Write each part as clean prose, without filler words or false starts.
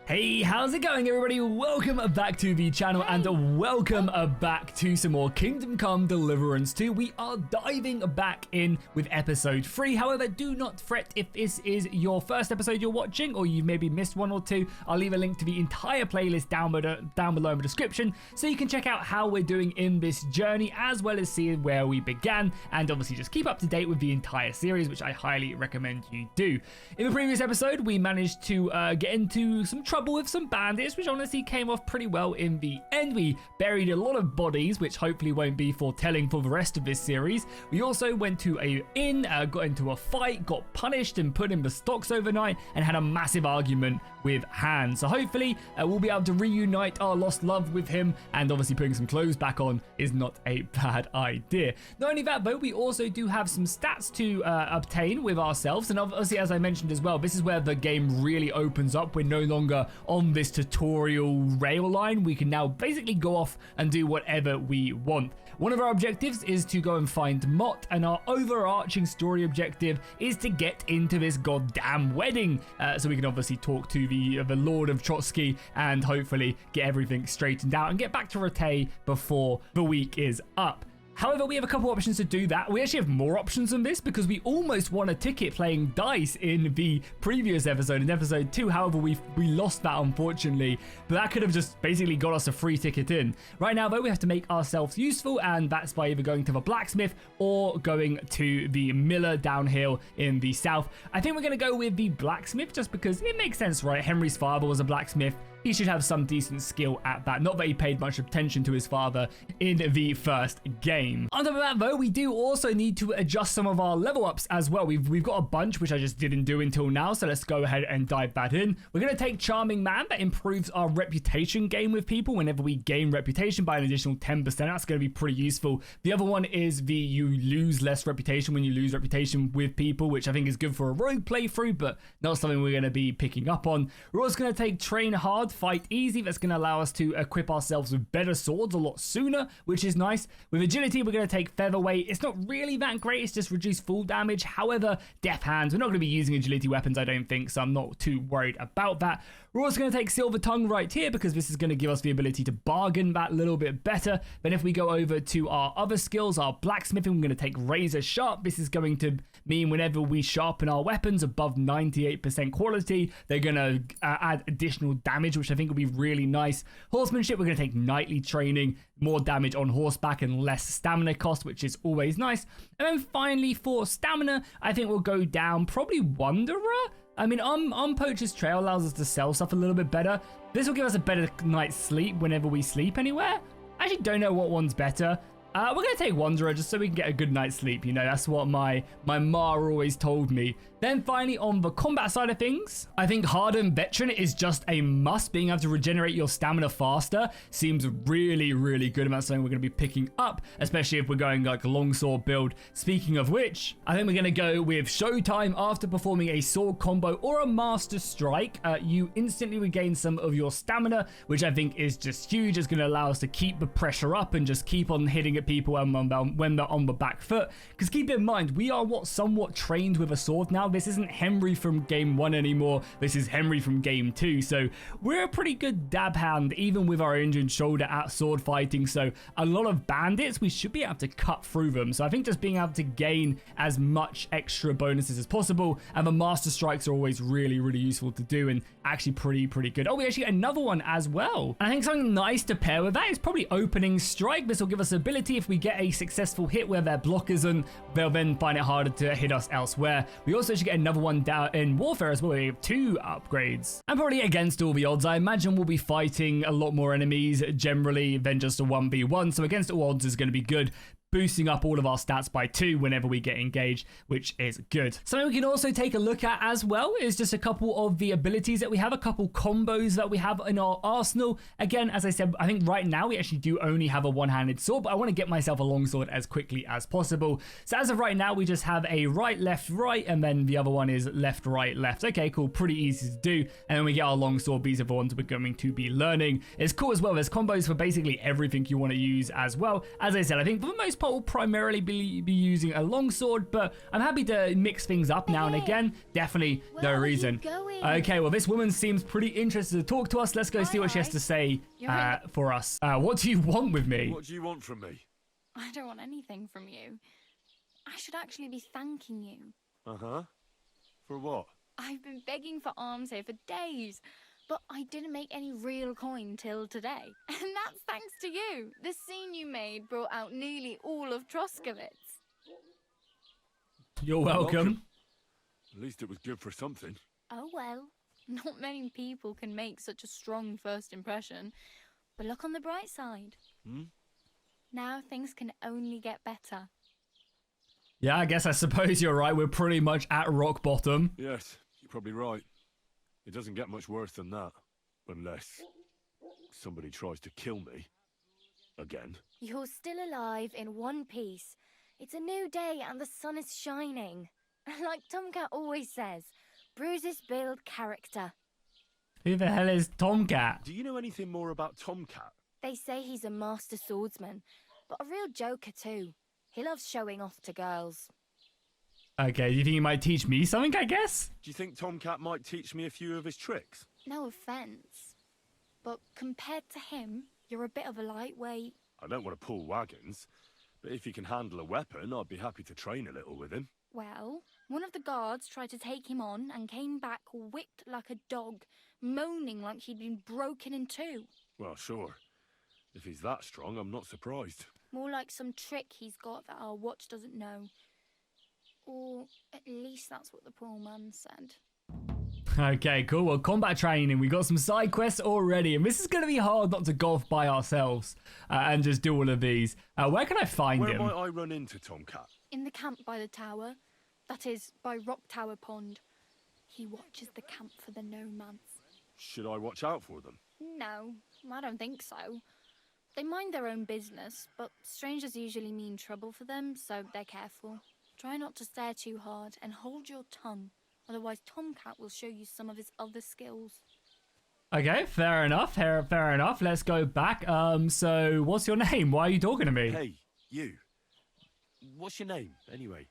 Hey, how's it going, everybody? Welcome back to the channel and welcome back to some more Kingdom Come Deliverance 2. We are diving back in with episode 3. However, do not fret if this is your first episode you're watching or you've maybe missed one or two. I'll leave a link to the entire playlist down below in the description so you can check out how we're doing in this journey as well as see where we began and obviously just keep up to date with the entire series, which I highly recommend you do. In the previous episode, we managed to get into some trouble with some bandits, which honestly came off pretty well in the end. We buried a lot of bodies, which hopefully won't be foretelling for the rest of this series. We also went to a inn, got into a fight, got punished and put in the stocks overnight, and had a massive argument with Han. So hopefully we'll be able to reunite our lost love with him, and obviously putting some clothes back on is not a bad idea. Not only that though, we also do have some stats to obtain with ourselves, and obviously as I mentioned as well, this is where the game really opens up. We're no longer on this tutorial rail line. We can now basically go off and do whatever we want. One of our objectives is to go and find Mott, and our overarching story objective is to get into this goddamn wedding, so we can obviously talk to the Lord of Trotsky and hopefully get everything straightened out and get back to Rattay before the week is up. However, we have a couple options to do that. We actually have more options than this because we almost won a ticket playing dice in the previous episode, in episode 2. However, we lost that, unfortunately. But that could have just basically got us a free ticket in. Right now, though, we have to make ourselves useful, and that's by either going to the blacksmith or going to the miller downhill in the south. I think we're going to go with the blacksmith just because it makes sense, right? Henry's father was a blacksmith. He should have some decent skill at that. Not that he paid much attention to his father in the first game. On top of that, though, we do also need to adjust some of our level ups as well. We've got a bunch, which I just didn't do until now, so let's go ahead and dive that in. We're going to take Charming Man. That improves our reputation gain with people. Whenever we gain reputation by an additional 10%, that's going to be pretty useful. The other one is the you lose less reputation when you lose reputation with people, which I think is good for a rogue playthrough, but not something we're going to be picking up on. We're also going to take Train Hard, Fight Easy. That's going to allow us to equip ourselves with better swords a lot sooner, which is nice. With Agility, we're going to take Featherweight. It's not really that great. It's just reduced full damage. However, Death Hands, we're not going to be using agility weapons, I don't think, so I'm not too worried about that. We're also going to take Silver Tongue right here because this is going to give us the ability to bargain that little bit better. Then if we go over to our other skills, our blacksmithing, we're going to take Razor Sharp. This is going to mean whenever we sharpen our weapons above 98% quality, they're going to add additional damage, which I think will be really nice. Horsemanship, we're going to take Knightly Training, more damage on horseback and less stamina cost, which is always nice. And then finally for stamina, I think we'll go down probably Wanderer. I mean, on Poacher's Trail allows us to sell stuff a little bit better. This will give us a better night's sleep whenever we sleep anywhere. I actually don't know what one's better. We're going to take Wanderer just so we can get a good night's sleep. You know, that's what my ma always told me. Then finally, on the combat side of things, I think Hardened Veteran is just a must. Being able to regenerate your stamina faster seems really, really good. And that's something we're going to be picking up, especially if we're going like a longsword build. Speaking of which, I think we're going to go with Showtime. After performing a sword combo or a master strike, you instantly regain some of your stamina, which I think is just huge. It's going to allow us to keep the pressure up and just keep on hitting at people when they're on the back foot. Because keep in mind, we are somewhat trained with a sword now. This isn't Henry from game 1 anymore. This is Henry from game 2. So we're a pretty good dab hand, even with our injured shoulder at sword fighting. So a lot of bandits, we should be able to cut through them. So I think just being able to gain as much extra bonuses as possible. And the master strikes are always really, really useful to do and actually pretty good. Oh, we actually get another one as well. And I think something nice to pair with that is probably Opening Strike. This will give us ability if we get a successful hit where their blockers, and they'll then find it harder to hit us elsewhere. We also should get another one down in Warfare as well. We have 2 upgrades. And probably against all the odds, I imagine we'll be fighting a lot more enemies generally than just a 1v1. So against all odds is going to be good, boosting up all of our stats by 2 whenever we get engaged, which is good. Something we can also take a look at as well is just a couple of the abilities that we have, a couple combos that we have in our arsenal. Again, as I said, I think right now we actually do only have a one-handed sword, but I want to get myself a longsword as quickly as possible. So as of right now, we just have a right, left, right, and then the other one is left, right, left. Okay, cool, pretty easy to do. And then we get our longsword. These are the ones we're going to be learning. It's cool as well. There's combos for basically everything you want to use as well. As I said, I think for the most part, we'll primarily be using a longsword, but I'm happy to mix things up now and again. Definitely no reason. Okay, well, this woman seems pretty interested to talk to us. Let's go see what she has to say for us. What do you want with me? What do you want from me? I don't want anything from you. I should actually be thanking you. Uh-huh. For what? I've been begging for alms here for days, but I didn't make any real coin till today. And that's thanks to you. The scene you made brought out nearly all of Troskowitz. You're welcome. At least it was good for something. Oh well, not many people can make such a strong first impression. But look on the bright side. Now things can only get better. Yeah, I suppose you're right. We're pretty much at rock bottom. Yes, you're probably right. It doesn't get much worse than that. Unless somebody tries to kill me. Again. You're still alive in one piece. It's a new day and the sun is shining. Like Tomcat always says, bruises build character. Who the hell is Tomcat? Do you know anything more about Tomcat? They say he's a master swordsman, but a real joker too. He loves showing off to girls. Okay, do you think he might teach me something, I guess? Do you think Tomcat might teach me a few of his tricks? No offence, but compared to him, you're a bit of a lightweight. I don't want to pull wagons, but if he can handle a weapon, I'd be happy to train a little with him. Well, one of the guards tried to take him on and came back whipped like a dog, moaning like he'd been broken in two. Well, sure. If he's that strong, I'm not surprised. More like some trick he's got that our watch doesn't know. Or at least that's what the poor man said. Okay, cool. Well, combat training. We got some side quests already, and this is going to be hard not to go off by ourselves and just do all of these. Where can I find him? Where might I run into Tomcat? In the camp by the tower. That is, by Rock Tower Pond. He watches the camp for the nomads. Should I watch out for them? No, I don't think so. They mind their own business, but strangers usually mean trouble for them, so they're careful. Try not to stare too hard and hold your tongue. Otherwise, Tomcat will show you some of his other skills. Okay, fair enough. Fair enough. Let's go back. So what's your name? Why are you talking to me? Hey, you. What's your name, anyway?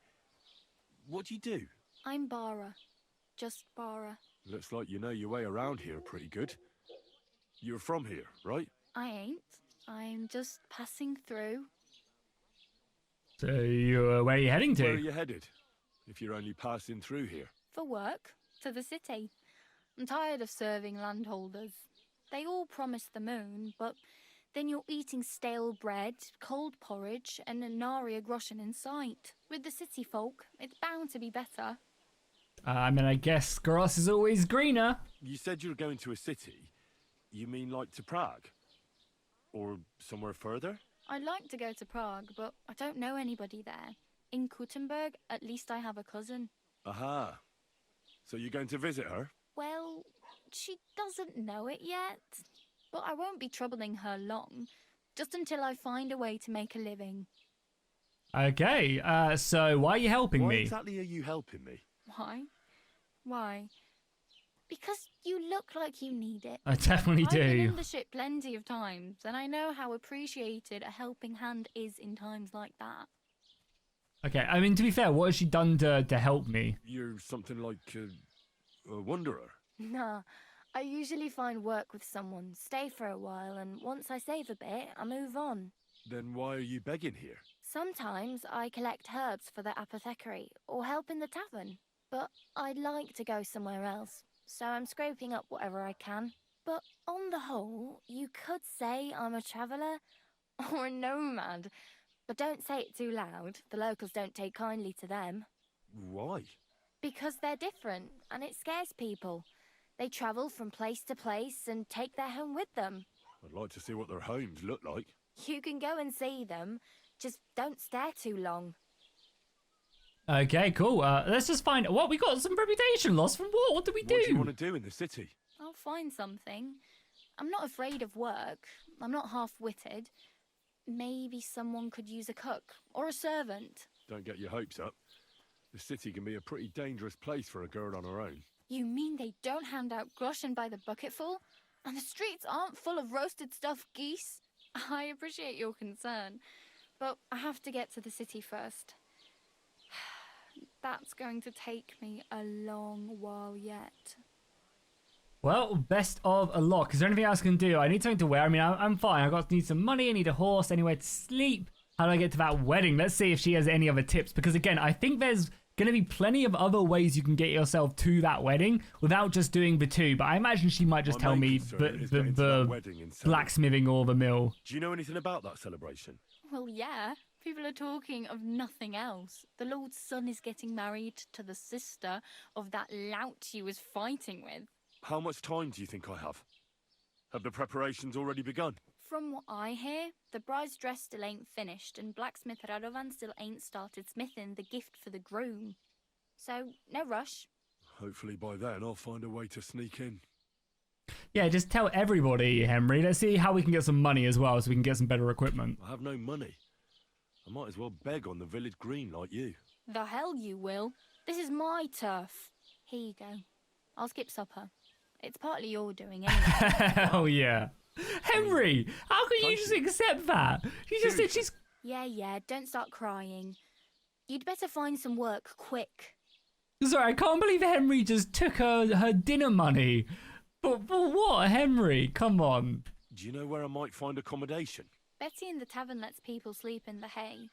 What do you do? I'm Bara. Just Bara. Looks like you know your way around here pretty good. You're from here, right? I ain't. I'm just passing through. So where are you heading to? Where are you headed? If you're only passing through here. For work. To the city. I'm tired of serving landholders. They all promise the moon, but then you're eating stale bread, cold porridge, and a nary a groschen in sight. With the city folk, it's bound to be better. I mean, I guess grass is always greener. You said you were going to a city. You mean like to Prague? Or somewhere further? I'd like to go to Prague, but I don't know anybody there. In Kuttenberg, at least I have a cousin. Aha. So you're going to visit her? Well, she doesn't know it yet. But I won't be troubling her long, just until I find a way to make a living. Okay, so why are you helping Why me? exactly are you helping me? Why? Why? Because you look like you need it. I definitely I've been do. in the ship plenty of times, and I know how appreciated a helping hand is in times like that. Okay, I mean, to be fair, what has she done to help me? You're something like a wanderer. Nah, I usually find work with someone, stay for a while, and once I save a bit, I move on. Then why are you begging here? Sometimes I collect herbs for the apothecary, or help in the tavern. But I'd like to go somewhere else, so I'm scraping up whatever I can. But on the whole, you could say I'm a traveller or a nomad. But don't say it too loud. The locals don't take kindly to them. Why? Because they're different, and it scares people. They travel from place to place and take their home with them. I'd like to see what their homes look like. You can go and see them, just don't stare too long. Okay, cool. Let's just find... What? We got some reputation loss from what? What do we do? What do you want to do in the city? I'll find something. I'm not afraid of work. I'm not half-witted. Maybe someone could use a cook or a servant. Don't get your hopes up. The city can be a pretty dangerous place for a girl on her own. You mean they don't hand out groschen by the bucketful? And the streets aren't full of roasted stuffed geese? I appreciate your concern, But I have to get to the city first. That's going to take me a long while yet. Well, best of a luck. Is there anything else I can do? I need something to wear. I mean, I'm fine. Need some money. I need a horse. Anywhere to sleep. How do I get to that wedding? Let's see if she has any other tips. Because again, I think there's going to be plenty of other ways you can get yourself to that wedding without just doing the two. But I imagine she might just tell me the blacksmithing or the mill. Do you know anything about that celebration? Well, yeah. People are talking of nothing else. The Lord's son is getting married to the sister of that lout he was fighting with. How much time do you think I have? Have the preparations already begun? From what I hear, the bride's dress still ain't finished, and blacksmith Radovan still ain't started smithing the gift for the groom. So, no rush. Hopefully by then I'll find a way to sneak in. Yeah, just tell everybody, Henry. Let's see how we can get some money as well so we can get some better equipment. I have no money. I might as well beg on the village green like you. The hell you will. This is my turf. Here you go. I'll skip supper. It's partly your doing anyway. Hell yeah. Henry, how can you just accept that? She just said she's... Yeah, don't start crying. You'd better find some work quick. Sorry, I can't believe Henry just took her dinner money. But for what, Henry? Come on. Do you know where I might find accommodation? Betty in the tavern lets people sleep in the hay.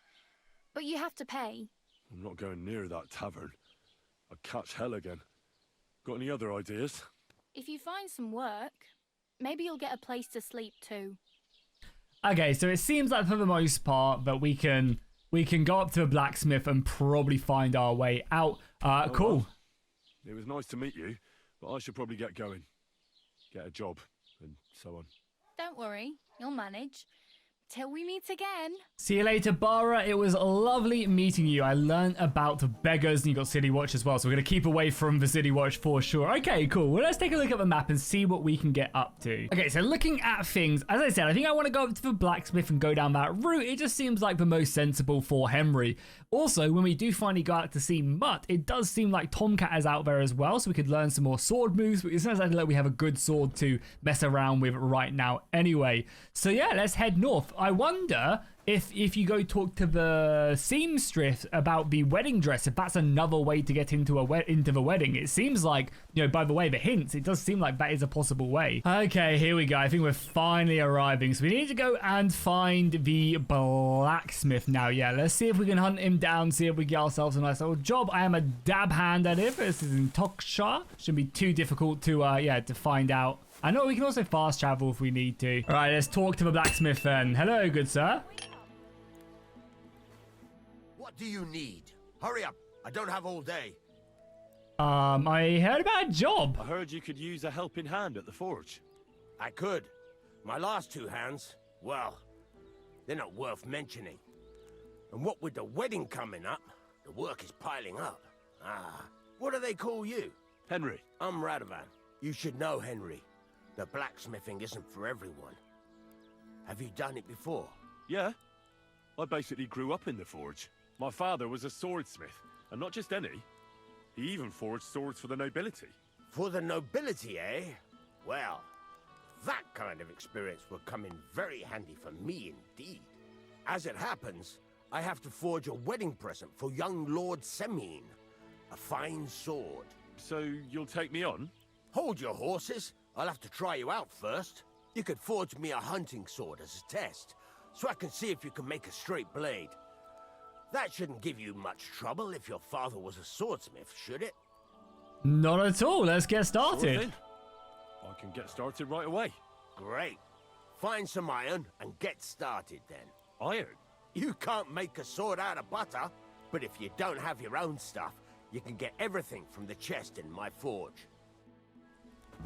But you have to pay. I'm not going near that tavern. I'd catch hell again. Got any other ideas? If you find some work, maybe you'll get a place to sleep too. Okay, so it seems like for the most part that we can go up to a blacksmith and probably find our way out. Cool. Well, it was nice to meet you, but I should probably get going. Get a job, and so on. Don't worry, you'll manage. Till we meet again. See you later, Bara. It was lovely meeting you. I learned about the beggars and you got City Watch as well, so we're going to keep away from the City Watch for sure. Okay, cool. Well, let's take a look at the map and see what we can get up to. Okay, so looking at things, as I said, I think I want to go up to the blacksmith and go down that route. It just seems like the most sensible for Henry. Also, when we do finally go out to see Mutt, it does seem like Tomcat is out there as well, so we could learn some more sword moves, but it sounds like we have a good sword to mess around with right now anyway. So yeah, let's head north. I wonder if you go talk to the seamstress about the wedding dress, if that's another way to get into the wedding. It seems like, you know, by the way, the hints, it does seem like that is a possible way. Okay, here we go. I think we're finally arriving. So we need to go and find the blacksmith now. Yeah, let's see if we can hunt him down, see if we get ourselves a nice little job. I am a dab hand at it. This is in Tokshar. Shouldn't be too difficult to, to find out. I know we can also fast travel if we need to. All right, let's talk to the blacksmith then. Hello, good sir. What do you need? Hurry up. I don't have all day. I heard about a job. I heard you could use a helping hand at the forge. I could. My last two hands, well, they're not worth mentioning. And what with the wedding coming up, the work is piling up. What do they call you? Henry. I'm Radovan. You should know, Henry. The blacksmithing isn't for everyone. Have you done it before? Yeah. I basically grew up in the forge. My father was a swordsmith, and not just any. He even forged swords for the nobility. For the nobility, eh? Well, that kind of experience will come in very handy for me indeed. As it happens, I have to forge a wedding present for young Lord Semine. A fine sword. So you'll take me on? Hold your horses. I'll have to try you out first. You could forge me a hunting sword as a test, so I can see if you can make a straight blade. That shouldn't give you much trouble if your father was a swordsmith, should it? Not at all. Let's get started. Sure, I can get started right away. Great. Find some iron and get started then. Iron? You can't make a sword out of butter, but if you don't have your own stuff, you can get everything from the chest in my forge.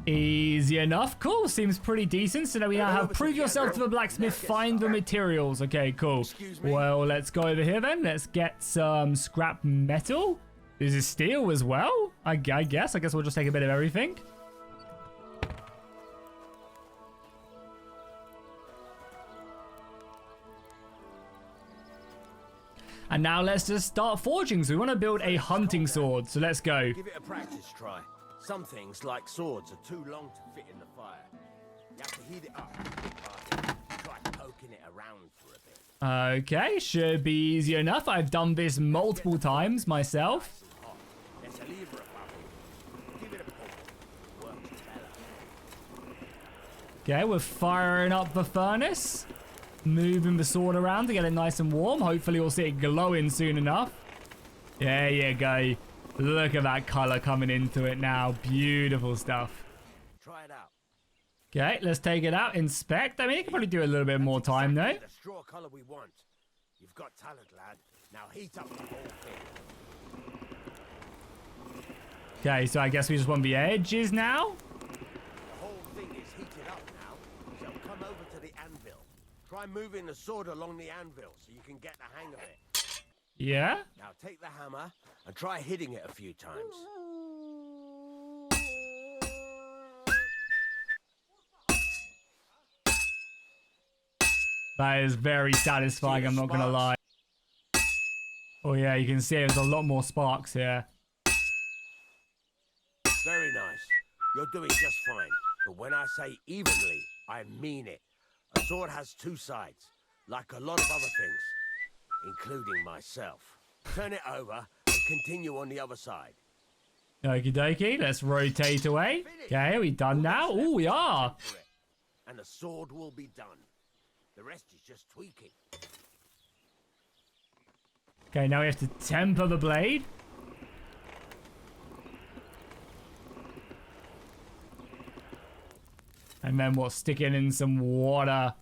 Easy enough. Cool. Seems pretty decent. So now we now have prove yourself to the blacksmith, find the materials. Okay, cool. Well, let's go over here then. Let's get some scrap metal. This is steel as well, I guess. I guess we'll just take a bit of everything. And now let's just start forging. So we want to build a hunting sword. So let's go. Give it a practice try. Some things, like swords, are too long to fit in the fire. You have to heat it up. Try poking it around for a bit. Okay, should be easy enough. I've done this multiple times myself. There's a lever above. Give it a pull. Works better. Okay, we're firing up the furnace. Moving the sword around to get it nice and warm. Hopefully we'll see it glowing soon enough. There you go. Look at that color coming into it now. Beautiful stuff. Try it out. Okay, let's take it out. Inspect. I mean, you can probably do a little bit more time though. The straw color we want. You've got talent, lad. Now heat up the whole thing. Okay, so I guess we just want the edges now. The whole thing is heated up now. So come over to the anvil. Try moving the sword along the anvil so you can get the hang of it. Yeah. Now take the hammer and try hitting it a few times. That is very satisfying, I'm not going to lie. Oh yeah, you can see there's a lot more sparks here. Very nice. You're doing just fine. But when I say evenly, I mean it. A sword has two sides, like a lot of other things, including myself. Turn it over and continue on the other side. Okie dokie, let's rotate away. Okay, are we done now? Oh, we are. And the sword will be done. The rest is just tweaking. Okay, now we have to temper the blade. And then we'll stick it in some water.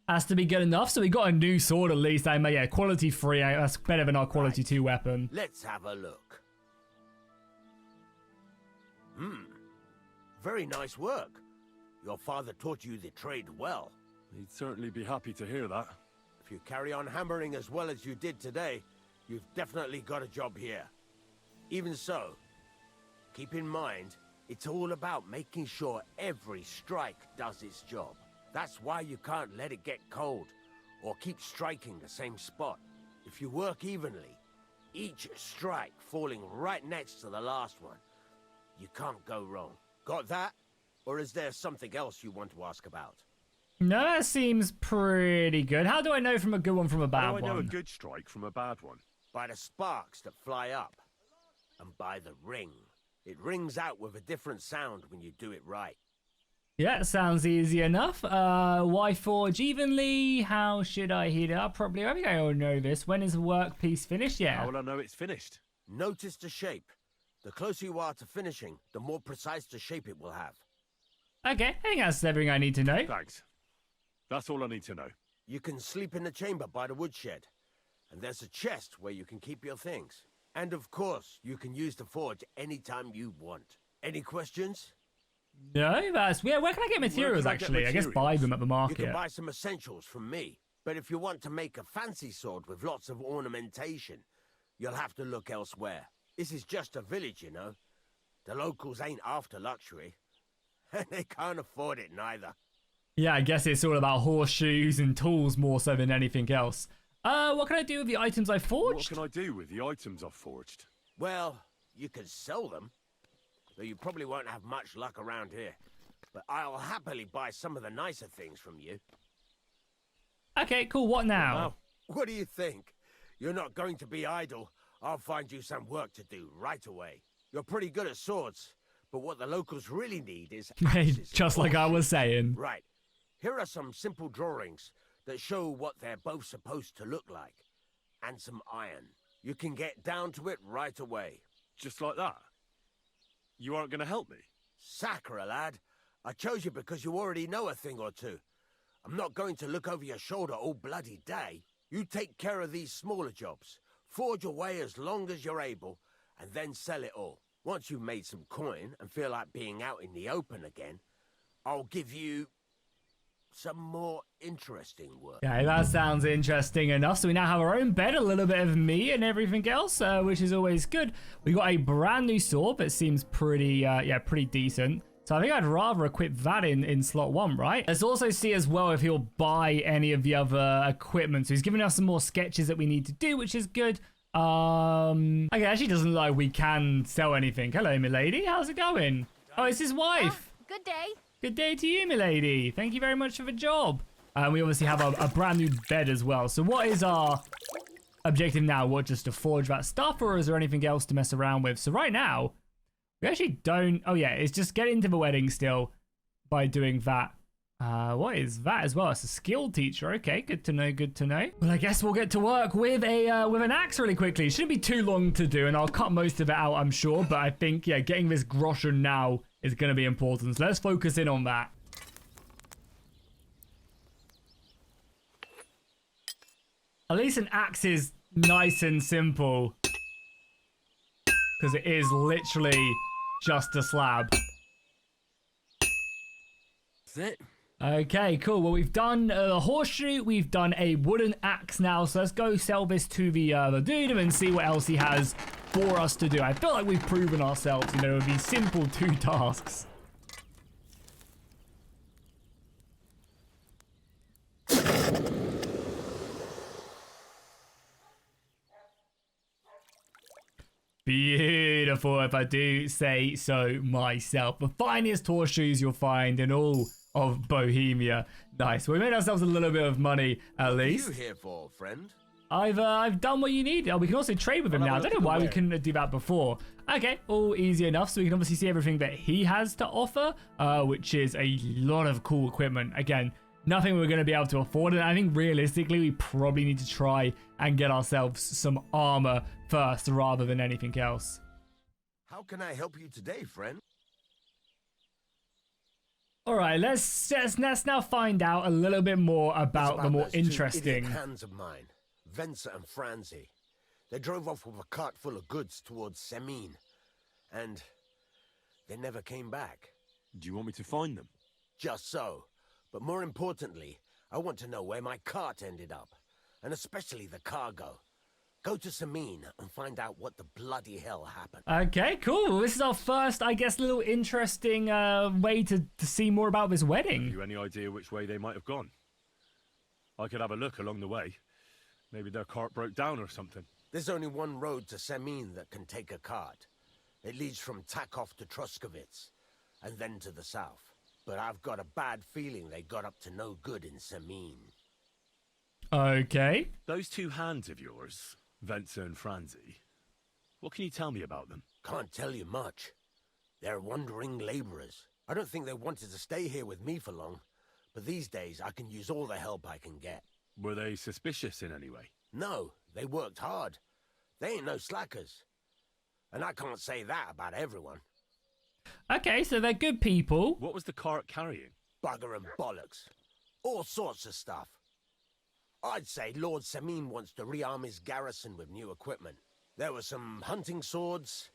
Has to be good enough, so we got a new sword at least. I mean, yeah, quality 3, that's better than our quality 2 weapon. Let's have a look. Very nice work. Your father taught you the trade well. He'd certainly be happy to hear that. If you carry on hammering as well as you did today, you've definitely got a job here. Even so, keep in mind, it's all about making sure every strike does its job. That's why you can't let it get cold, or keep striking the same spot. If you work evenly, each strike falling right next to the last one, you can't go wrong. Got that? Or is there something else you want to ask about? No, that seems pretty good. How do I know from a good one from a bad How do I know a one? good strike from a bad one? By the sparks that fly up, and by the ring. It rings out with a different sound when you do it right. Yeah, sounds easy enough. Why forge evenly? How should I heat it up properly? I think I all know this. When is the workpiece finished? Yeah. How will I know it's finished? Notice the shape. The closer you are to finishing, the more precise the shape it will have. Okay, I think that's everything I need to know. Thanks. That's all I need to know. You can sleep in the chamber by the woodshed. And there's a chest where you can keep your things. And of course, you can use the forge anytime you want. Any questions? No, that's... Yeah, where can I get materials, I get actually? I guess buy materials? them at the You market. can buy some essentials from me. But if you want to make a fancy sword with lots of ornamentation, you'll have to look elsewhere. This is just a village, you know. The locals ain't after luxury. They can't afford it neither. Yeah, I guess it's all about horseshoes and tools more so than anything else. What can I do with the items I What forged? can I do with the items I've forged? Well, you can sell them. Though you probably won't have much luck around here. But I'll happily buy some of the nicer things from you. Okay, cool. What now? Wow. What do you think? You're not going to be idle. I'll find you some work to do right away. You're pretty good at swords, but what the locals really need is axes. Just like I was saying. Right. Here are some simple drawings that show what they're both supposed to look like. And some iron. You can get down to it right away. Just like that? You aren't going to help me? Sacre, lad. I chose you because you already know a thing or two. I'm not going to look over your shoulder all bloody day. You take care of these smaller jobs. Forge away as long as you're able, and then sell it all. Once you've made some coin and feel like being out in the open again, I'll give you some more interesting work. Okay, that sounds interesting enough. So we now have our own bed, a little bit of meat and everything else, which is always good. We got a brand new sword that seems pretty, pretty decent. So I think I'd rather equip that in slot 1, right? Let's also see as well if he'll buy any of the other equipment. So he's giving us some more sketches that we need to do, which is good. Okay, actually doesn't look like we can sell anything. Hello, milady. How's it going? Oh, it's his wife. Good day. Good day to you, milady. Thank you very much for the job. We obviously have a brand new bed as well. So what is our objective now? What, just to forge that stuff, or is there anything else to mess around with? So right now, we actually don't... Oh, yeah, it's just get into the wedding still by doing that. What is that as well? It's a skill teacher. Okay, good to know, good to know. Well, I guess we'll get to work with an axe really quickly. It shouldn't be too long to do, and I'll cut most of it out, I'm sure. But I think, yeah, getting this groschen now is going to be important. So let's focus in on that. At least an axe is nice and simple. Because it is literally just a slab. That's it. Okay, cool. Well, we've done a horseshoe. We've done a wooden axe now. So let's go sell this to the dude and see what else he has for us to do. I feel like we've proven ourselves, you know, with these simple 2 tasks. Beautiful, if I do say so myself. The finest horseshoes you'll find in all of Bohemia. Nice. We made ourselves a little bit of money, at least. What are you here for, friend? I've done what you need. Oh, we can also trade with him now. I don't know why we couldn't do that before. Okay, all easy enough. So we can obviously see everything that he has to offer, which is a lot of cool equipment. Again, nothing we're going to be able to afford. And I think realistically, we probably need to try and get ourselves some armor first rather than anything else. How can I help you today, friend? All right, let's now find out a little bit more about the more those 2 interesting... idiot hands of mine, Venser and Franzi. They drove off with a cart full of goods towards Semine, and they never came back. Do you want me to find them? Just so. But more importantly, I want to know where my cart ended up, and especially the cargo. Go to Semine and find out what the bloody hell happened. Okay, cool. This is our first, I guess, little interesting way to see more about this wedding. Have you any idea which way they might have gone? I could have a look along the way. Maybe their cart broke down or something. There's only one road to Semine that can take a cart. It leads from Takov to Troskovitz, and then to the south. But I've got a bad feeling they got up to no good in Semine. Okay. Those 2 hands of yours, Venser and Franzi, what can you tell me about them? Can't tell you much. They're wandering laborers. I don't think they wanted to stay here with me for long, but these days I can use all the help I can get. Were they suspicious in any way? No, they worked hard. They ain't no slackers. And I can't say that about everyone. Okay, so they're good people. What was the cart carrying? Bugger and bollocks. All sorts of stuff. I'd say Lord Semine wants to rearm his garrison with new equipment. There were some hunting swords,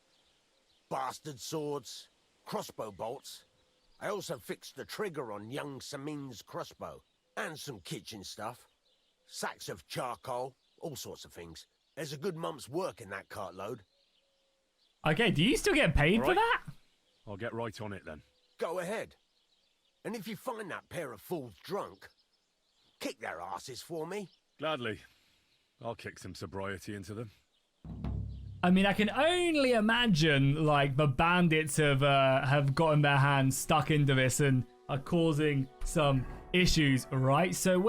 bastard swords, crossbow bolts. I also fixed the trigger on young Semine's crossbow. And some kitchen stuff. Sacks of charcoal, all sorts of things. There's a good month's work in that cartload. Okay, do you still get paid for that? I'll get right on it then. Go ahead. And if you find that pair of fools drunk, kick their asses for me. Gladly. I'll kick some sobriety into them. I mean, I can only imagine, like, the bandits have gotten their hands stuck into this and are causing some issues, right? So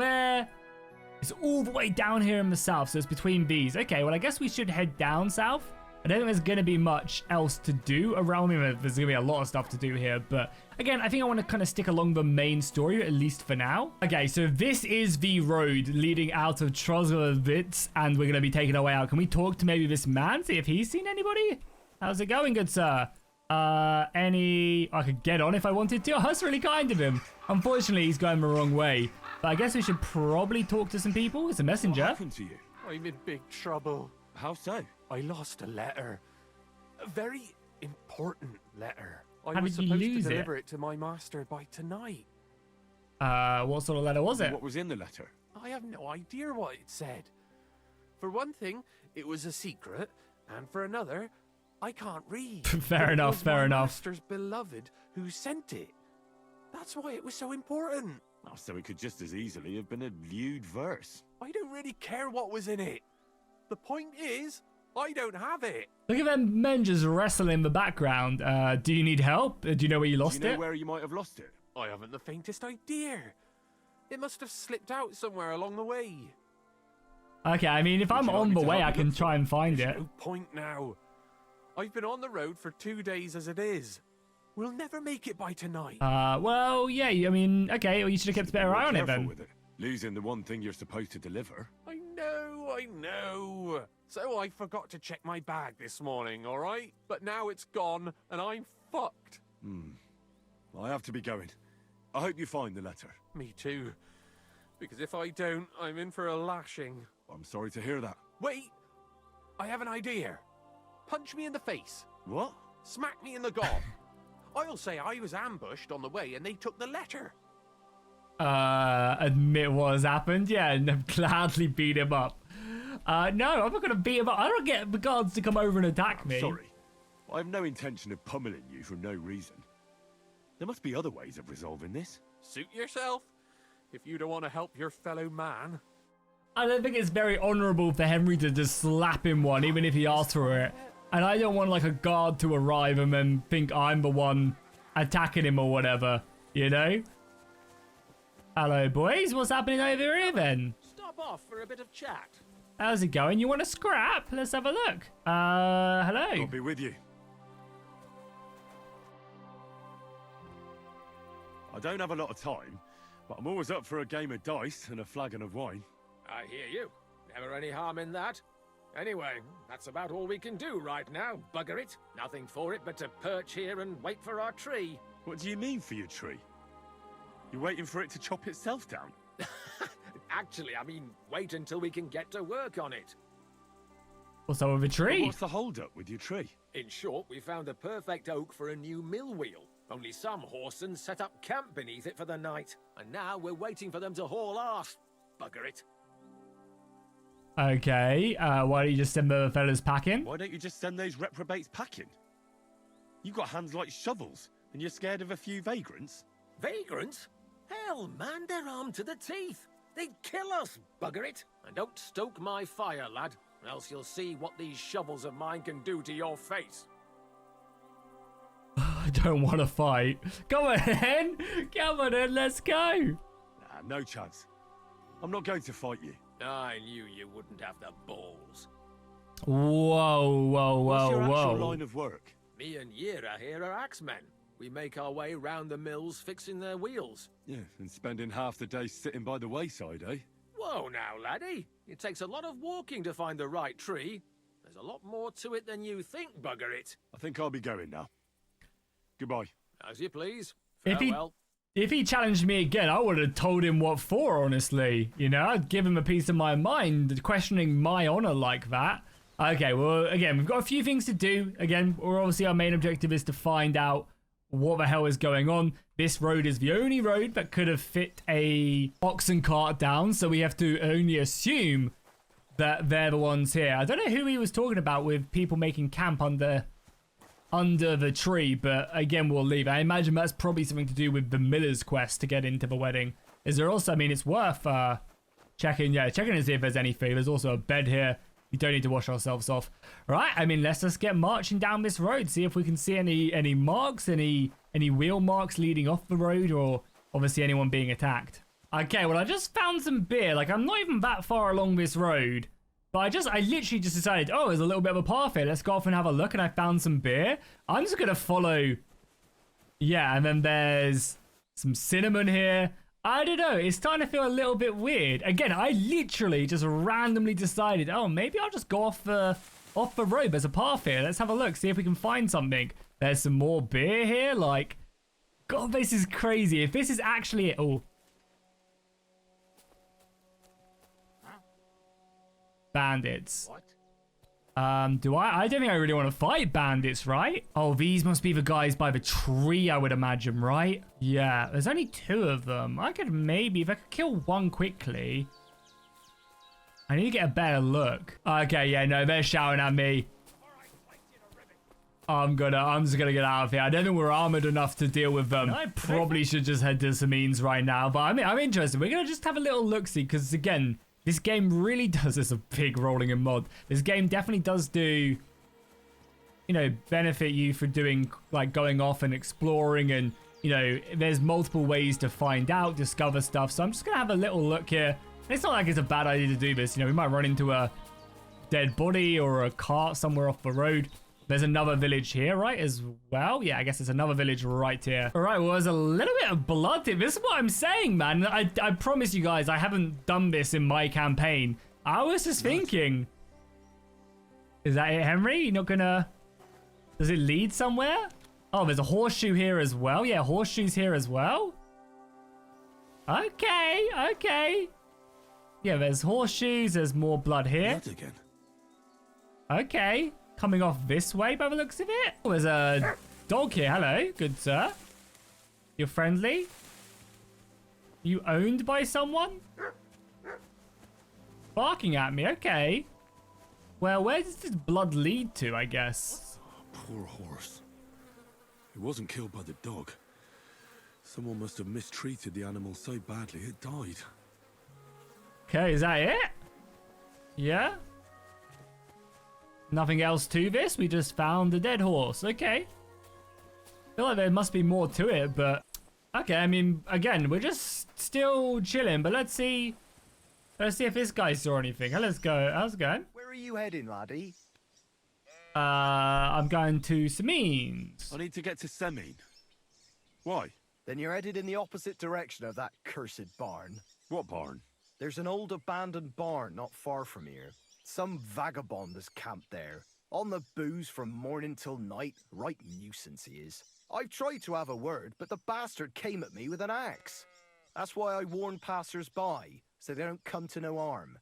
it's all the way down here in the south, so it's between these. Okay, well, I guess we should head down south. I don't think there's going to be much else to do around me. There's going to be a lot of stuff to do here. But again, I think I want to kind of stick along the main story, at least for now. Okay, so this is the road leading out of Troskovitz, and we're going to be taking our way out. Can we talk to maybe this man, see if he's seen anybody? How's it going, good sir? I could get on if I wanted to. Oh, that's really kind of him. Unfortunately, he's going the wrong way. But I guess we should probably talk to some people. It's a messenger. What happened to you? I'm in big trouble. How so? I lost a letter. A very important letter. I How was did you supposed lose to it? deliver it to my master by tonight. What sort of letter was it? What was in the letter? I have no idea what it said. For one thing, it was a secret, and for another, I can't read. Fair but it enough, was fair my enough. master's beloved who sent it. That's why it was so important. Oh, so it could just as easily have been a lewd verse. I don't really care what was in it. The point is, I don't have it. Look at them men just wrestling in the background. Do you need help? Do you know where you lost Do you know it? where you might have lost it? I haven't the faintest idea. It must have slipped out somewhere along the way. Okay, I mean, if Would I'm you like on me the to way, help I you can look for try and find it. No point now. I've been on the road for 2 days as it is. We'll never make it by tonight. Well, yeah, I mean, okay, well, you should have kept a better Be eye on it careful then. with it. Losing the one thing you're supposed to deliver. I know. So I forgot to check my bag this morning, all right? But now it's gone, and I'm fucked. I have to be going. I hope you find the letter. Me too. Because if I don't, I'm in for a lashing. I'm sorry to hear that. Wait! I have an idea. Punch me in the face. What? Smack me in the gob. I'll say I was ambushed on the way and they took the letter. Admit what has happened, yeah, and gladly beat him up. No, I'm not gonna beat him up. I don't get the guards to come over and attack me. Sorry. I have no intention of pummeling you for no reason. There must be other ways of resolving this. Suit yourself. If you don't want to help your fellow man. I don't think it's very honourable for Henry to just slap him one, even if he asks for it. And I don't want like a guard to arrive and then think I'm the one attacking him or whatever, you know? Hello, boys. What's happening over here then? Stop off for a bit of chat. How's it going? You want to scrap? Let's have a look. Hello. I'll be with you. I don't have a lot of time, but I'm always up for a game of dice and a flagon of wine. I hear you. Never any harm in that. Anyway, that's about all we can do right now, bugger it. Nothing for it but to perch here and wait for our tree. What do you mean for your tree? You're waiting for it to chop itself down? Actually, I mean, wait until we can get to work on it. What's up with a But tree? what's the hold-up with your tree? In short, we found a perfect oak for a new mill wheel. Only some horsens set up camp beneath it for the night. And now we're waiting for them to haul ass. Bugger it. Okay, why don't you just send the fellas packing? Why don't you just send those reprobates packing? You've got hands like shovels, and you're scared of a few vagrants? Vagrants? Hell, man, they're armed to the teeth. They'd kill us, bugger it. And don't stoke my fire, lad, or else you'll see what these shovels of mine can do to your face. I don't want to fight. Come on, then. Come on, then. Let's go. Nah, no chance. I'm not going to fight you. I knew you wouldn't have the balls. Whoa, whoa, What's your whoa, actual whoa. line of work? Me and Yira here are axemen. We make our way round the mills fixing their wheels. Yeah, and spending half the day sitting by the wayside, eh? Whoa now, laddie. It takes a lot of walking to find the right tree. There's a lot more to it than you think, bugger it. I think I'll be going now. Goodbye. As you please. If he- Farewell. If he challenged me again, I would have told him what for, honestly. You know, I'd give him a piece of my mind, questioning my honor like that. Okay, well, again, we've got a few things to do. Again, obviously our main objective is to find out what the hell is going on. This road is the only road that could have fit a oxen cart down, so we have to only assume that they're the ones here. I don't know who he was talking about with people making camp under the tree, but again, we'll leave. I imagine that's probably something to do with the miller's quest to get into the wedding. Is there also, I mean, it's worth checking to see if there's any food. There's also a bed here. We don't need to wash ourselves off. All right, I mean, let's just get marching down this road, see if we can see any marks, any wheel marks leading off the road, or obviously anyone being attacked. Okay, well, I just found some beer. Like, I'm not even that far along this road. But I literally just decided, oh, there's a little bit of a path here. Let's go off and have a look. And I found some beer. I'm just going to follow. Yeah, and then there's some cinnamon here. I don't know. It's starting to feel a little bit weird. Again, I literally just randomly decided, oh, maybe I'll just go off the road. There's a path here. Let's have a look. See if we can find something. There's some more beer here. Like, God, this is crazy. If this is actually it. Oh. Bandits. What? I don't think I really want to fight bandits, right? Oh, these must be the guys by the tree, I would imagine, right? Yeah, there's only 2 of them. I could maybe, if I could kill one quickly. I need to get a better look. Okay, yeah, no, they're shouting at me. I'm just gonna get out of here. I don't think we're armored enough to deal with them. I probably should just head to Semine's right now. But I mean, I'm interested. We're gonna just have a little look-see because again, this game really does. It's a big rolling in mod. This game definitely does do, you know, benefit you for doing like going off and exploring, and you know, there's multiple ways to find out, discover stuff. So I'm just gonna have a little look here. It's not like it's a bad idea to do this. You know, we might run into a dead body or a cart somewhere off the road. There's another village here, right, as well? Yeah, I guess there's another village right here. All right, well, there's a little bit of blood here. This is what I'm saying, man. I promise you guys, I haven't done this in my campaign. I was just thinking. Is that it, Henry? You're not gonna... Does it lead somewhere? Oh, there's a horseshoe here as well. Yeah, horseshoes here as well. Okay, okay. Yeah, there's horseshoes. There's more blood here. Blood again. Okay. Coming off this way by the looks of it. Oh, there's a dog here. Hello, good sir. You're friendly? You owned by someone? Barking at me, okay. Well, where does this blood lead to, I guess? Poor horse. It wasn't killed by the dog. Someone must have mistreated the animal so badly it died. Okay, is that it? Yeah? Nothing else to this? We just found a dead horse. Okay. I feel like there must be more to it, but... Okay, I mean, again, we're just still chilling, but let's see... Let's see if this guy saw anything. Let's go. How's it going? Where are you heading, laddie? I'm going to Semine's. I need to get to Semine. Why? Then you're headed in the opposite direction of that cursed barn. What barn? There's an old abandoned barn not far from here. Some vagabond has camped there. On the booze from morning till night. Right nuisance he is. I've tried to have a word, but the bastard came at me with an axe. That's why I warn passers-by, so they don't come to no harm.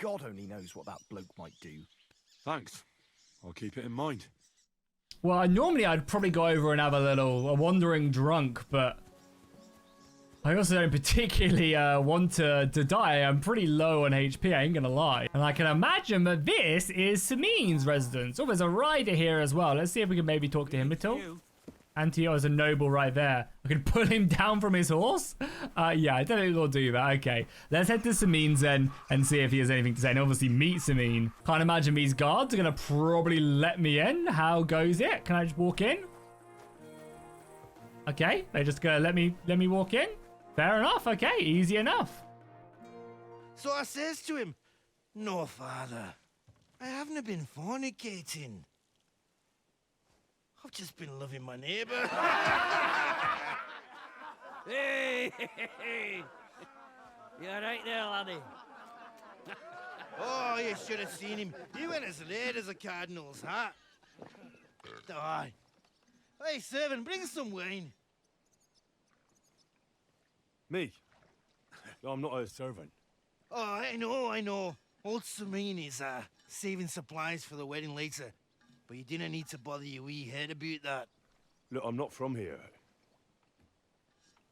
God only knows what that bloke might do. Thanks. I'll keep it in mind. Well, normally I'd probably go over and have a wandering drunk, but... I also don't particularly want to die. I'm pretty low on HP, I ain't gonna lie. And I can imagine that this is Semine's residence. Oh, there's a rider here as well. Let's see if we can maybe talk to him at all. Antio is a noble right there. I can pull him down from his horse? Yeah, I don't think we'll do that. Okay, let's head to Semine's then and see if he has anything to say. And obviously meet Semine. Can't imagine these guards are gonna probably let me in. How goes it? Can I just walk in? Okay, they're just gonna let me walk in. Fair enough, okay, easy enough. So I says to him, "No, father, I haven't been fornicating. I've just been loving my neighbour." Hey! You alright there, laddie? Oh, you should have seen him. He went as red as a cardinal's hat. Aye. Hey, servant, bring some wine. Me? I'm not a servant. Oh, I know. Old Semine is saving supplies for the wedding later. But you didn't need to bother your wee head about that. Look, I'm not from here.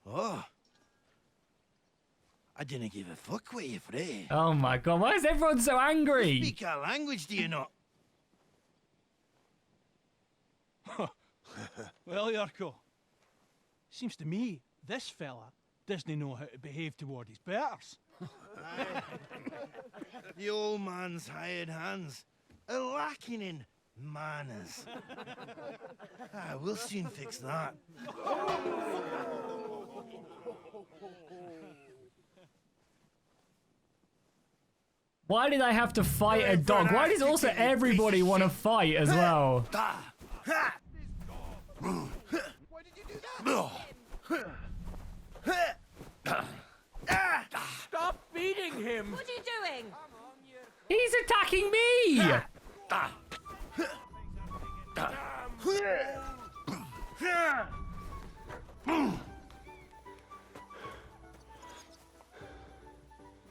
Oh. I didn't give a fuck what you frae. Oh my god, why is everyone so angry? You speak our language, do you not? Well, Yarko, seems to me this fella doesn't know how to behave toward his betters. The old man's hired hands are lacking in manners. We'll soon fix that. Why did I have to fight a dog? Why does also everybody want to fight as well? Why did you do that? Stop beating him! What are you doing? He's attacking me!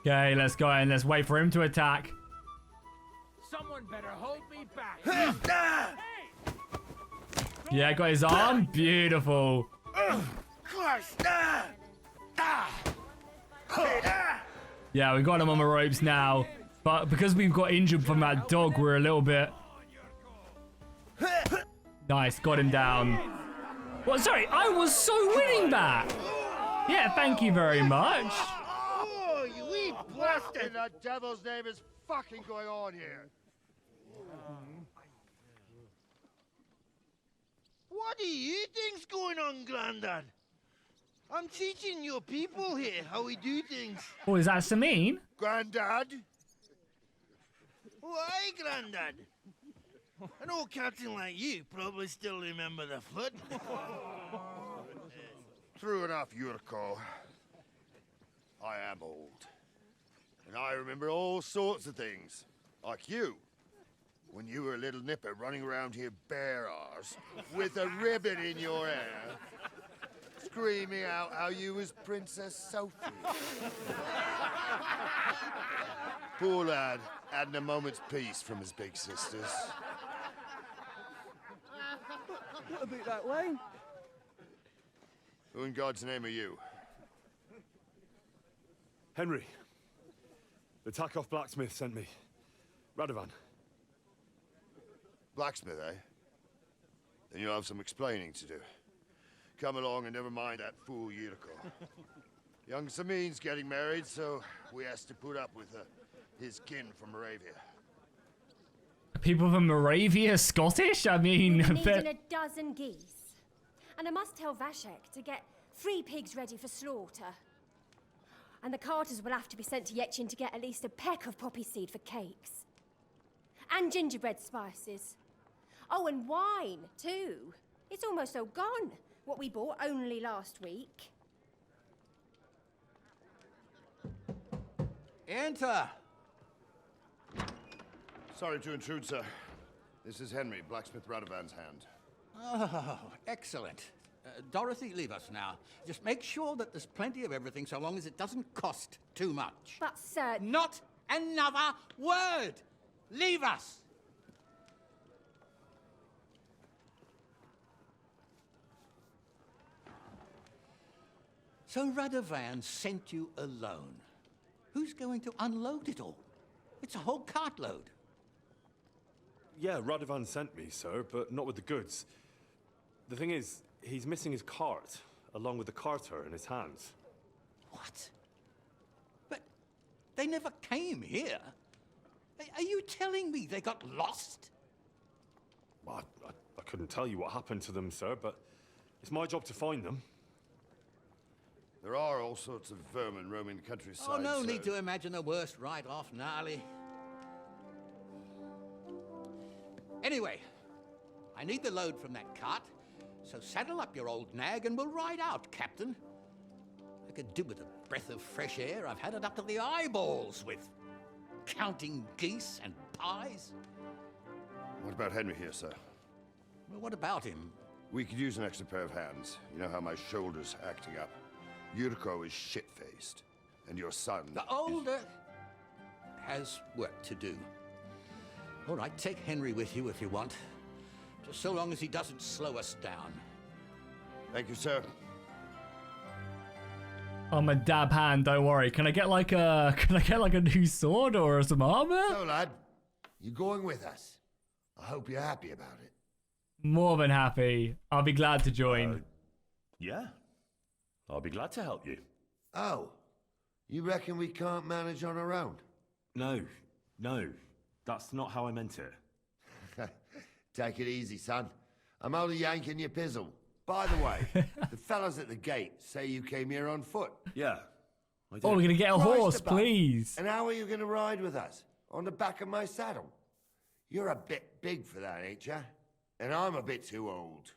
Okay, let's go and let's wait for him to attack. Someone better hold me back. Yeah, got his arm. Beautiful. Yeah, we got him on the ropes now. But because we've got injured from that dog, we're a little bit... Nice, got him down. What? Sorry, I was so winning that. Yeah, thank you very much. Oh, you wee What in the devil's name is fucking going on here? What do you think's going on, Grandad? I'm teaching your people here how we do things. Oh, is that Semine? Granddad? Why, Grandad? An old captain like you probably still remember the flood. True enough, Yurko. I am old. And I remember all sorts of things. Like you. When you were a little nipper running around here bare arse, with a ribbon in your hair, screaming out how you was Princess Sophie. Poor lad, hadn't a moment's peace from his big sisters. What about that wine? Who in God's name are you? Henry. The Takoff blacksmith sent me. Radovan. Blacksmith, eh? Then you'll have some explaining to do. Come along and never mind that fool Yurko. Young Semine's getting married, so we has to put up with his kin from Moravia. People from Moravia, Scottish? I mean, We're needing a dozen geese. And I must tell Vashek to get 3 pigs ready for slaughter. And the carters will have to be sent to Yetchin to get at least a peck of poppy seed for cakes. And gingerbread spices. Oh, and wine, too. It's almost all gone. What we bought only last week. Enter! Sorry to intrude, sir. This is Henry, blacksmith Radovan's hand. Oh, excellent. Dorothy, leave us now. Just make sure that there's plenty of everything so long as it doesn't cost too much. But, sir... Not another word! Leave us! So Radovan sent you alone. Who's going to unload it all? It's a whole cartload. Yeah, Radovan sent me, sir, but not with the goods. The thing is, he's missing his cart, along with the carter in his hands. What? But they never came here. Are you telling me they got lost? Well, I couldn't tell you what happened to them, sir, but it's my job to find them. There are all sorts of vermin roaming the countryside. Oh, no sir. need to imagine the worst right off, gnarly. Anyway, I need the load from that cart, so saddle up your old nag and we'll ride out, Captain. I could do with a breath of fresh air. I've had it up to the eyeballs with counting geese and pies. What about Henry here, sir? Well, what about him? We could use an extra pair of hands. You know how my shoulder's acting up. Yurko is shit-faced, and your son... The older has work to do. All right, take Henry with you if you want. Just so long as he doesn't slow us down. Thank you, sir. I'm a dab hand, don't worry. Can I get like a new sword or some armor? So, lad, you going with us? I hope you're happy about it. More than happy. I'll be glad to join. Yeah. I'll be glad to help you. Oh, you reckon we can't manage on our own? No. That's not how I meant it. Take it easy, son. I'm only yanking your pizzle. By the way, the fellas at the gate say you came here on foot. Yeah, I did. Oh, we're gonna get a Christ horse, above. please. And how are you gonna ride with us? On the back of my saddle? You're a bit big for that, ain't ya? And I'm a bit too old.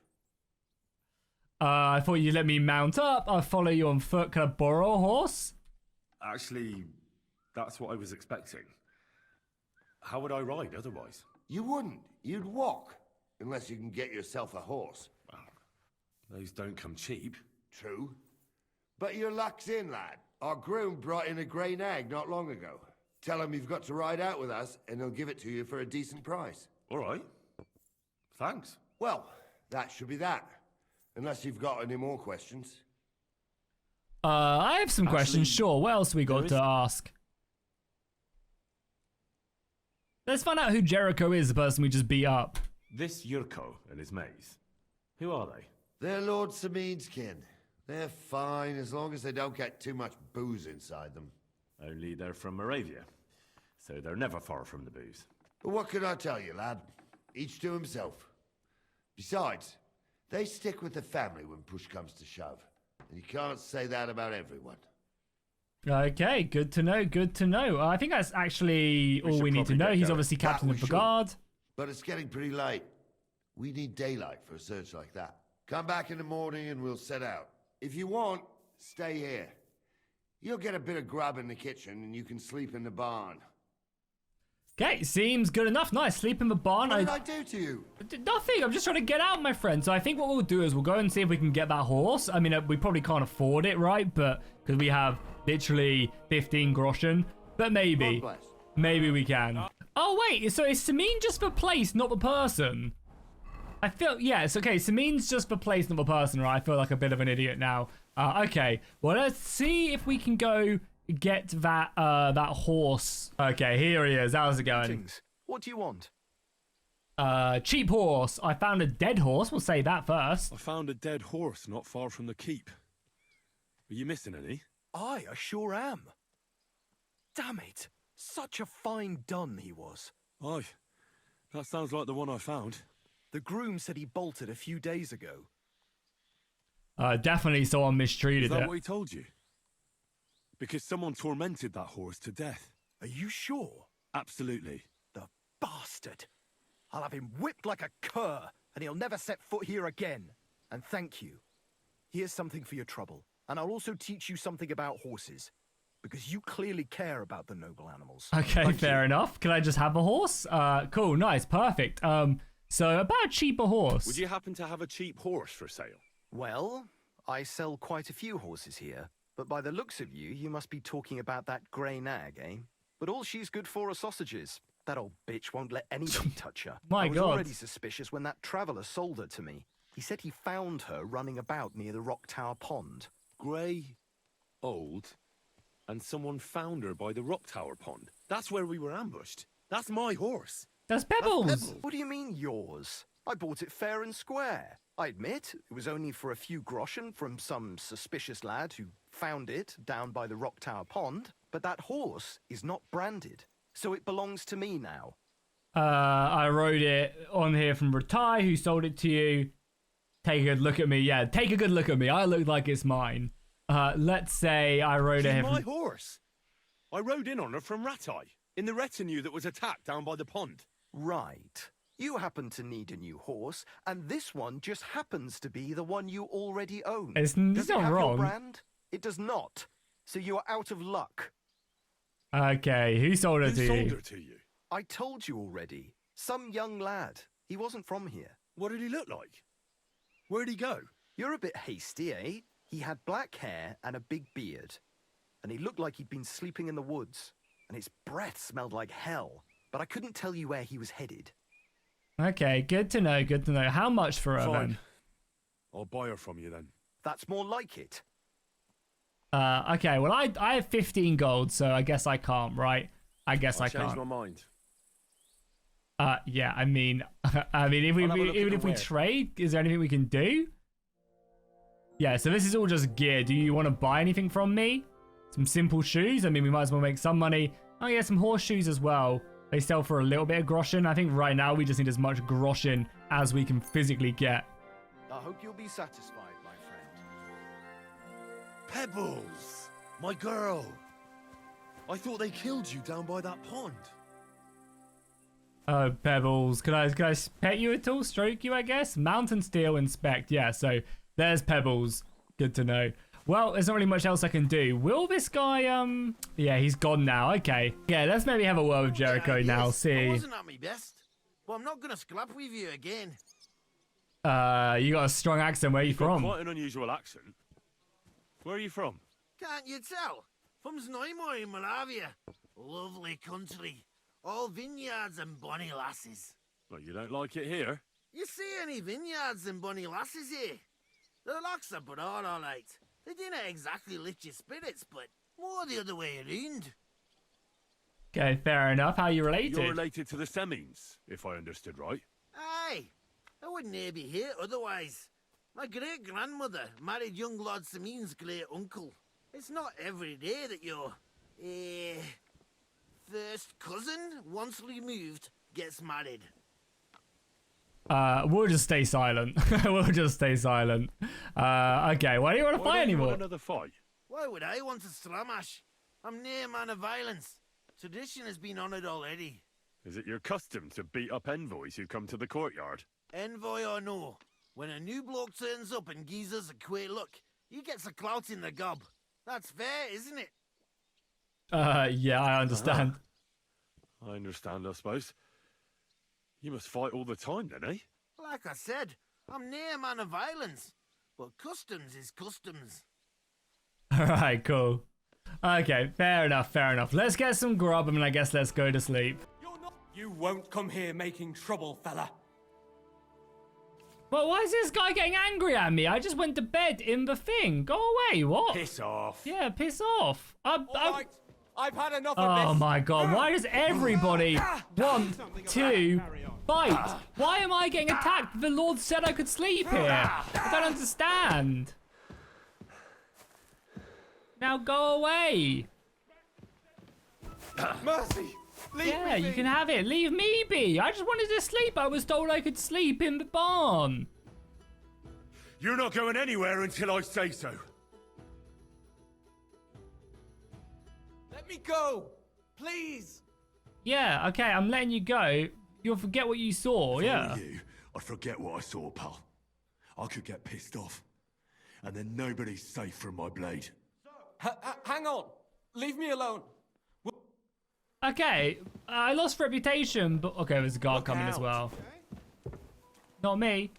I thought you'd let me mount up. I'll follow you on foot. Can I borrow a horse? Actually, that's what I was expecting. How would I ride otherwise? You wouldn't. You'd walk. Unless you can get yourself a horse. Well, those don't come cheap. True. But your luck's in, lad. Our groom brought in a grey nag not long ago. Tell him you've got to ride out with us, and he'll give it to you for a decent price. All right. Thanks. Well, that should be that. Unless you've got any more questions. I have some questions, sure. What else we got to ask? Let's find out who Jericho is, the person we just beat up. This Yurko and his mates, who are they? They're Lord Semine's kin. They're fine as long as they don't get too much booze inside them. Only they're from Moravia, so they're never far from the booze. But what can I tell you, lad? Each to himself. Besides, they stick with the family when push comes to shove. And you can't say that about everyone. Okay, good to know, good to know. I think that's actually all we need to know. He's obviously captain of the guard. But it's getting pretty late. We need daylight for a search like that. Come back in the morning and we'll set out. If you want, stay here. You'll get a bit of grub in the kitchen and you can sleep in the barn. Okay, seems good enough. Nice, sleep in the barn. What did I do to you? Nothing, I'm just trying to get out, my friend. So I think what we'll do is we'll go and see if we can get that horse. I mean, we probably can't afford it, right? But because we have literally 15 groschen. But maybe we can. Oh, wait, so is Semine just the place, not the person? I feel, yes, okay, Semine's just the place, not the person, right? I feel like a bit of an idiot now. Okay, well, let's see if we can go get that that horse. Okay, here he is. How's it going? What do you want? Cheap horse. I found a dead horse. We'll say that first. I found a dead horse not far from the keep. Are you missing any? I sure am. Damn it. Such a fine dun he was. Aye. That sounds like the one I found. The groom said he bolted a few days ago. Definitely someone mistreated Is that it. what he told you? Because someone tormented that horse to death. Are you sure? Absolutely. The bastard. I'll have him whipped like a cur, and he'll never set foot here again. And thank you. Here's something for your trouble. And I'll also teach you something about horses. Because you clearly care about the noble animals. Okay, fair enough. Can I just have a horse? Cool, nice, perfect. So about a cheaper horse. Would you happen to have a cheap horse for sale? Well, I sell quite a few horses here. But by the looks of you, you must be talking about that grey nag, eh? But all she's good for are sausages. That old bitch won't let anybody touch her. My I was God. already suspicious when that traveller sold her to me. He said he found her running about near the Rock Tower Pond. Grey, old, and someone found her by the Rock Tower Pond. That's where we were ambushed. That's my horse. That's Pebbles. What do you mean yours? I bought it fair and square. I admit, it was only for a few groschen from some suspicious lad who found it down by the Rock Tower Pond, but that horse is not branded, so it belongs to me now. I wrote it on here from Ratai, who sold it to you. Take a good look at me. Yeah, take a good look at me. I look like it's mine. Let's say I rode it. She's my horse. I rode in on her from Ratai, in the retinue that was attacked down by the pond. Right. You happen to need a new horse, and this one just happens to be the one you already own. It's does it not have wrong. your brand? It does not. So you are out of luck. Okay, who sold it to Who you? sold her to you? I told you already. Some young lad. He wasn't from here. What did he look like? Where'd he go? You're a bit hasty, eh? He had black hair and a big beard. And he looked like he'd been sleeping in the woods. And his breath smelled like hell. But I couldn't tell you where he was headed. Okay, good to know, good to know. How much for her Fine. then? I'll buy her from you then. That's more like it. Okay, well I have 15 gold, so I guess I can't, right? I guess I I'll change can't. my mind. Yeah, I mean, if we I'll have a look even at if the we wear. trade, is there anything we can do? Yeah, so this is all just gear. Do you want to buy anything from me? Some simple shoes? I mean, we might as well make some money. Oh yeah, some horseshoes as well. They sell for a little bit of groschen. I think right now we just need as much groschen as we can physically get. I hope you'll be satisfied, my friend. Pebbles! My girl! I thought they killed you down by that pond. Oh, Pebbles. Can I pet you at all? Stroke you, I guess? Mountain Steel Inspect. Yeah, so there's Pebbles. Good to know. Well, there's not really much else I can do. Will this guy, yeah, he's gone now. Okay. Yeah, let's maybe have a word with Jericho now. I See. wasn't at my best, but I'm not gonna scrap with you again. You got a strong accent. Where are you You've got from? quite an unusual accent. Where are you from? Can't you tell? From Semine in Moravia. Lovely country. All vineyards and bonny lasses. Well, you don't like it here. You see any vineyards and bonny lasses here? The locks are broad, all right. They didn't exactly lift your spirits, but more the other way around. Okay, fair enough. How are you related? You're related to the Semines, if I understood right. Aye, Aye, I wouldn't be here otherwise. My great-grandmother married young Lord Semine's great-uncle. It's not every day that your, first cousin, once removed, gets married. We'll just stay silent. We'll just stay silent. Okay, why do you want to fight anymore? Another fight? Why would I want to stramash? I'm near a man of violence. Tradition has been honoured already. Is it your custom to beat up envoys who come to the courtyard? Envoy or no, when a new bloke turns up and gives us a queer look, he gets a clout in the gob. That's fair, isn't it? Yeah, I understand. I understand, I suppose. You must fight all the time then, eh? Like I said, I'm near a man of violence. But customs is customs. Alright, cool. Okay, fair enough, fair enough. Let's get some grub and I guess let's go to sleep. You won't come here making trouble, fella. Well, why is this guy getting angry at me? I just went to bed in the thing. Go away, what? Piss off. Yeah, piss off. All right, I've had enough of this. Oh my god, why does everybody want to fight? Why am I getting attacked? The Lord said I could sleep here. I don't understand. Now go away. Mercy, leave Yeah, me you can have it. Leave me be. I just wanted to sleep. I was told I could sleep in the barn. You're not going anywhere until I say so. Let me go, please. Yeah, okay, I'm letting you go. You'll forget what you saw, yeah. You, I'd forget what I saw, pal. I could get pissed off, and then nobody's safe from my blade. Hang on. Leave me alone. Okay, I lost reputation, but okay, there's a guard coming as well. Not me.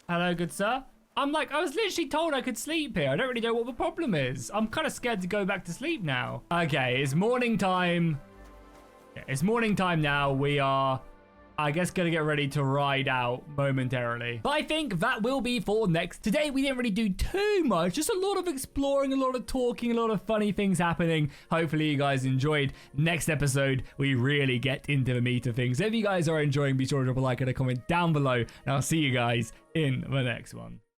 Hello, good sir. I was literally told I could sleep here. I don't really know what the problem is. I'm kind of scared to go back to sleep now. Okay, it's morning time. It's morning time now. We are, I guess, gonna get ready to ride out momentarily. But I think that will be for next. Today, we didn't really do too much. Just a lot of exploring, a lot of talking, a lot of funny things happening. Hopefully, you guys enjoyed. Next episode, we really get into the meat of things. If you guys are enjoying, be sure to drop a like and a comment down below. And I'll see you guys in the next one.